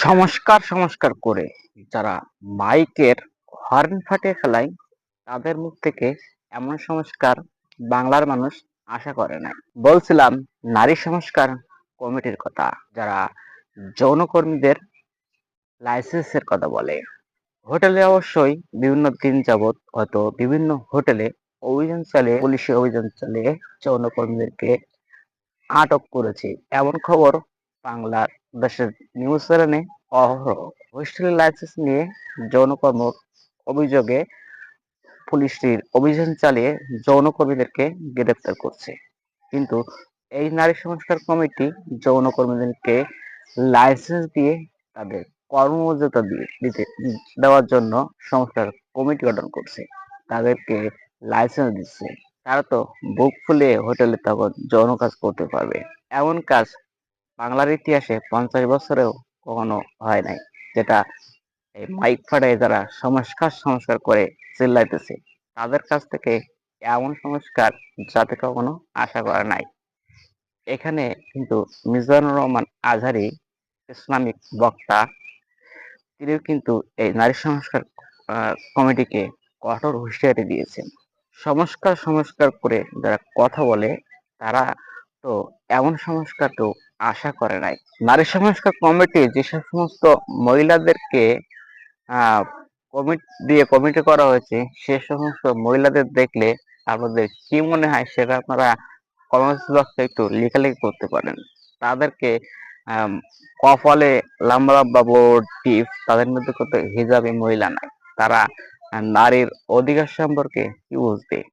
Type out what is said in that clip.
সংস্কার সংস্কার করে যারা মাইকের হর্ন ফাটিয়ে ফেলায় তাদের মুখ থেকে এমন সংস্কার বাংলার মানুষ আশা করে নাই। বলছিলাম নারী সংস্কার কমিটির কথা, যারা যৌনকর্মীদের লাইসেন্সের কথা বলে। হোটেলে অবশ্যই বিভিন্ন দিন যাবৎ হয়তো বিভিন্ন হোটেলে অভিযান চালিয়ে পুলিশি অভিযান চালিয়ে যৌনকর্মীদেরকে আটক করেছে, এমন খবর বাংলার দেশের নিউজ চ্যানেলে অহরহ। হোস্টেলের লাইসেন্স নিয়ে যৌনকর্ম অভিযোগে পুলিশের অভিযান চালিয়ে যৌনকর্মীদেরকে গ্রেপ্তার করছে। কিন্তু এই নারী সংস্কার কমিটি যৌনকর্মীদেরকে লাইসেন্স দিয়ে তাদের কর্মমর্যাদা দিতে দেওয়ার জন্য সংস্কার কমিটি গঠন করছে, তাদেরকে লাইসেন্স দিচ্ছে। তারা তো বুক ফুলিয়ে হোটেলে তখন যৌন কাজ করতে পারবে, এমন কাজ বাংলার ইতিহাসে 50 বছরেও কখনো হয় নাই। যেটা এই মাইক ফাটায় যারা সংস্কার সংস্কার করে চিল্লাইতেছে, তাদের কাছ থেকে এমন সংস্কার যাতে কখনো আশা করা নাই। এখানে কিন্তু মিজানুর রহমান আজহারি, ইসলামিক বক্তা, তিনিও কিন্তু এই নারী সংস্কার কমিটিকে কঠোর হুঁশিয়ারি দিয়েছেন। সংস্কার সংস্কার করে যারা কথা বলে, তারা তো এমন সংস্কার তো আশা করে নাই। নারী সংস্কার কমিটি যেসব সমস্ত মহিলাদেরকে আহ কমিটি করা হয়েছে, সে সমস্ত মহিলাদের দেখলে আপনাদের কি মনে হয় সেটা আপনারা কমেন্টস বক্সে একটু লেখালেখি করতে পারেন। তাদেরকে আম, কপালে লম্বা লম্বা বড় টিপ, তাদের মধ্যে কত হিজাবি মহিলা নাই, তারা নারীর অধিকার সম্পর্কে কি বুঝবে?